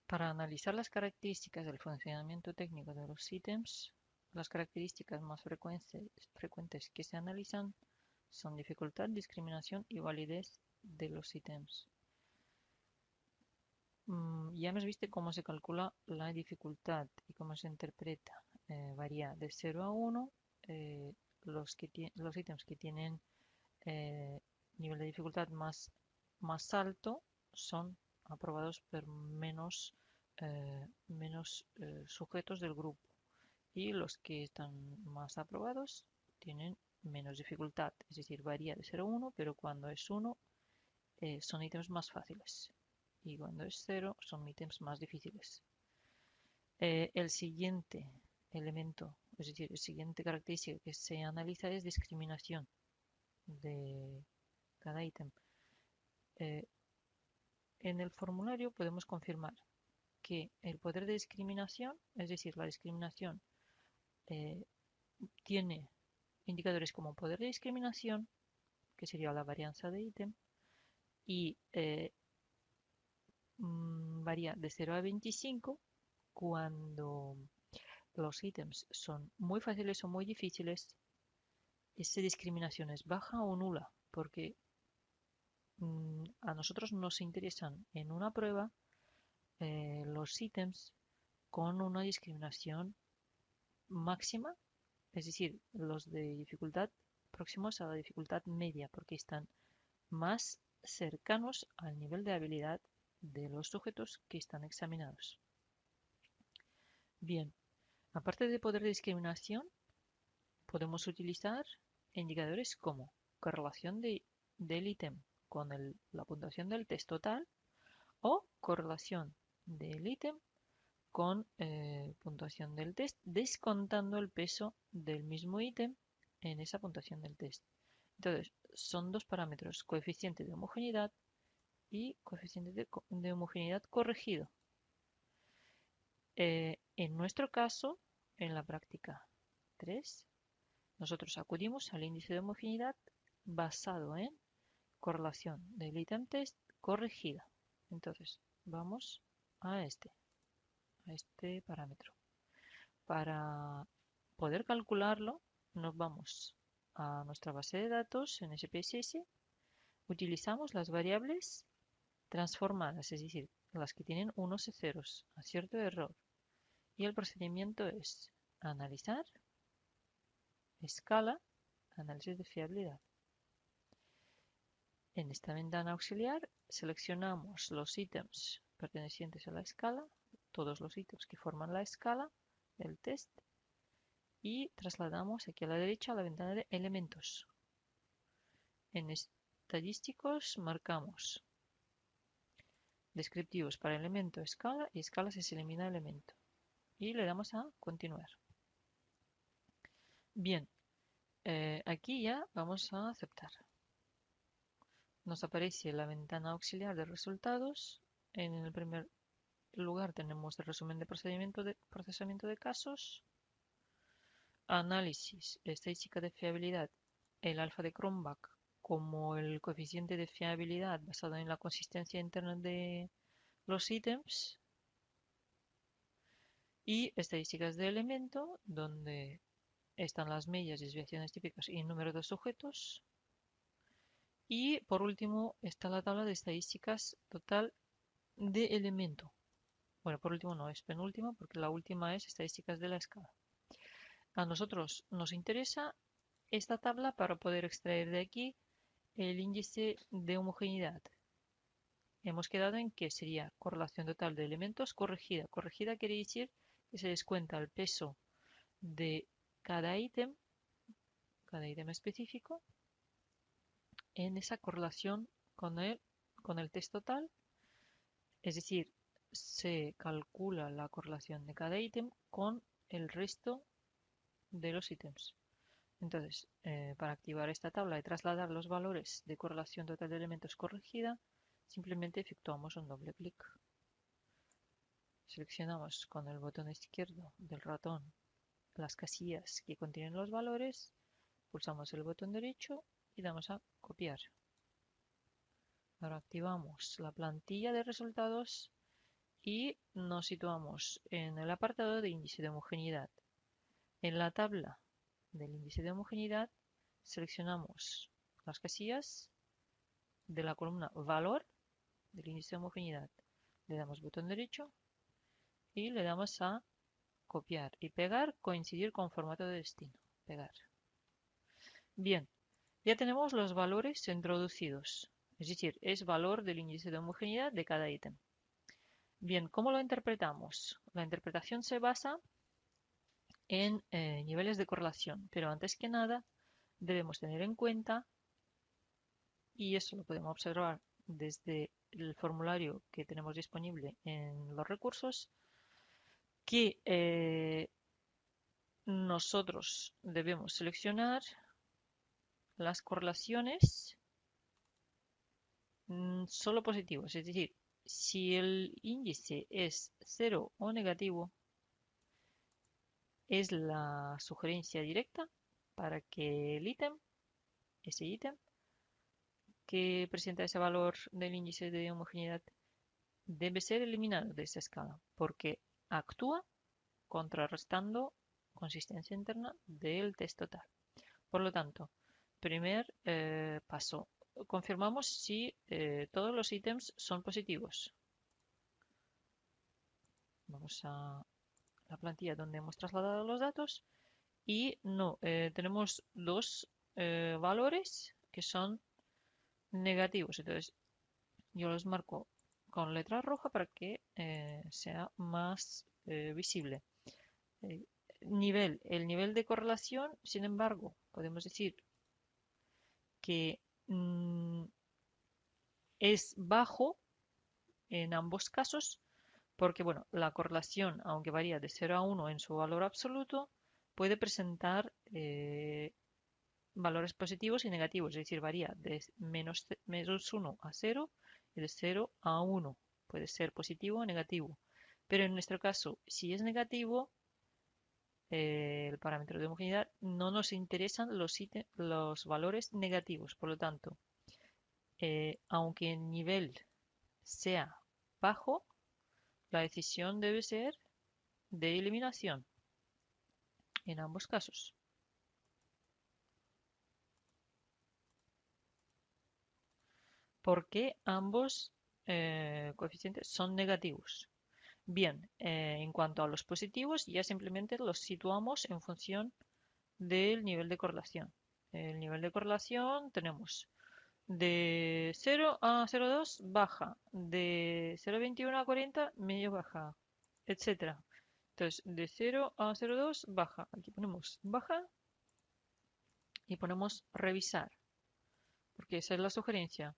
Para analizar las características del funcionamiento técnico de los ítems, las características más frecuentes que se analizan son dificultad, discriminación y validez de los ítems. Ya hemos visto cómo se calcula la dificultad y cómo se interpreta. Varía de 0 a 1. Los ítems que tienen nivel de dificultad más alto son aprobados por menos sujetos del grupo. Y los que están más aprobados tienen menos dificultad. Es decir, varía de 0 a 1, pero cuando es 1 son ítems más fáciles. Y cuando es 0 son ítems más difíciles. El siguiente elemento, es decir, la siguiente característica que se analiza es discriminación de cada ítem. Eh, en el formulario podemos confirmar que el poder de discriminación, es decir, la discriminación eh, tiene indicadores como poder de discriminación, que sería la varianza de ítem, y varía de 0 a 25 cuando los ítems son muy fáciles o muy difíciles. Esa discriminación es baja o nula, porque a nosotros nos interesan en una prueba los ítems con una discriminación máxima, es decir, los de dificultad próximos a la dificultad media, porque están más cercanos al nivel de habilidad de los sujetos que están examinados. Bien, aparte de poder de discriminación, podemos utilizar indicadores como correlación del ítem con la puntuación del test total o correlación del ítem con puntuación del test, descontando el peso del mismo ítem en esa puntuación del test. Entonces, son dos parámetros, coeficiente de homogeneidad y coeficiente de homogeneidad corregido. En nuestro caso, en la práctica 3, nosotros acudimos al índice de homogeneidad basado en correlación del ítem test corregida. Entonces, vamos a este parámetro. Para poder calcularlo, nos vamos a nuestra base de datos en SPSS, utilizamos las variables transformadas, es decir, las que tienen unos y ceros, acierto y error. Y el procedimiento es analizar, escala, análisis de fiabilidad. En esta ventana auxiliar seleccionamos los ítems pertenecientes a la escala, todos los ítems que forman la escala del test, y trasladamos aquí a la derecha a la ventana de elementos. En estadísticos marcamos descriptivos para elemento escala y escala si se elimina elemento. Y le damos a continuar. Bien, aquí ya vamos a aceptar. Nos aparece la ventana auxiliar de resultados. En el primer lugar tenemos el resumen de procesamiento de casos, análisis, estadística de fiabilidad, el alfa de Cronbach como el coeficiente de fiabilidad basado en la consistencia interna de los ítems, y estadísticas de elemento, donde están las medias, desviaciones típicas y número de sujetos. Y por último está la tabla de estadísticas total de elemento. Bueno, por último no, es penúltimo porque la última es estadísticas de la escala. A nosotros nos interesa esta tabla para poder extraer de aquí el índice de homogeneidad. Hemos quedado en que sería correlación total de elementos corregida. Corregida quiere decir que se descuenta el peso de cada ítem específico en esa correlación con el test total. Es decir, se calcula la correlación de cada ítem con el resto de los ítems. Entonces, para activar esta tabla y trasladar los valores de correlación total de elementos corregida, simplemente efectuamos un doble clic. Seleccionamos con el botón izquierdo del ratón las casillas que contienen los valores, pulsamos el botón derecho y damos a copiar. Ahora activamos la plantilla de resultados y nos situamos en el apartado de índice de homogeneidad. En la tabla del índice de homogeneidad seleccionamos las casillas de la columna valor del índice de homogeneidad. Le damos botón derecho y le damos a copiar y pegar, coincidir con formato de destino. Pegar. Bien, ya tenemos los valores introducidos, es decir, es valor del índice de homogeneidad de cada ítem. Bien, ¿cómo lo interpretamos? La interpretación se basa en niveles de correlación, pero antes que nada debemos tener en cuenta, y eso lo podemos observar desde el formulario que tenemos disponible en los recursos, que nosotros debemos seleccionar las correlaciones solo positivas, es decir, si el índice es 0 o negativo, es la sugerencia directa para que el ítem, ese ítem que presenta ese valor del índice de homogeneidad, debe ser eliminado de esa escala, porque actúa contrarrestando consistencia interna del test total. Por lo tanto, primer paso, confirmamos si todos los ítems son positivos. Vamos a la plantilla donde hemos trasladado los datos y no, tenemos dos valores que son negativos. Entonces, yo los marco con letra roja para que sea más visible. El nivel de correlación, sin embargo, podemos decir que es bajo en ambos casos, porque bueno, la correlación, aunque varía de 0 a 1 en su valor absoluto, puede presentar valores positivos y negativos, es decir, varía de menos 1 a 0 y de 0 a 1. Puede ser positivo o negativo. Pero en nuestro caso, si es negativo, el parámetro de homogeneidad, no nos interesan los valores negativos. Por lo tanto, aunque el nivel sea bajo, la decisión debe ser de eliminación en ambos casos. Porque ambos coeficientes son negativos. Bien, en cuanto a los positivos, ya simplemente los situamos en función del nivel de correlación. El nivel de correlación tenemos de 0 a 0,2 baja, de 0,21 a 40 medio baja, etcétera. Entonces, de 0 a 0,2 baja. Aquí ponemos baja y ponemos revisar, porque esa es la sugerencia.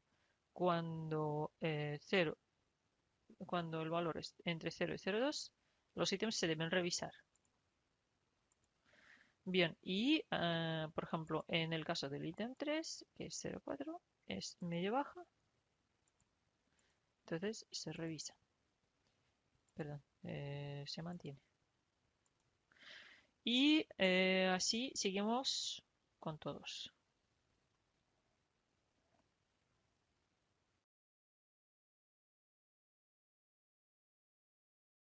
Cuando, cuando el valor es entre 0 y 0,2, los ítems se deben revisar. Bien, y por ejemplo, en el caso del ítem 3, que es 0,4, es medio baja, entonces se revisa. Perdón, se mantiene. Y así seguimos con todos.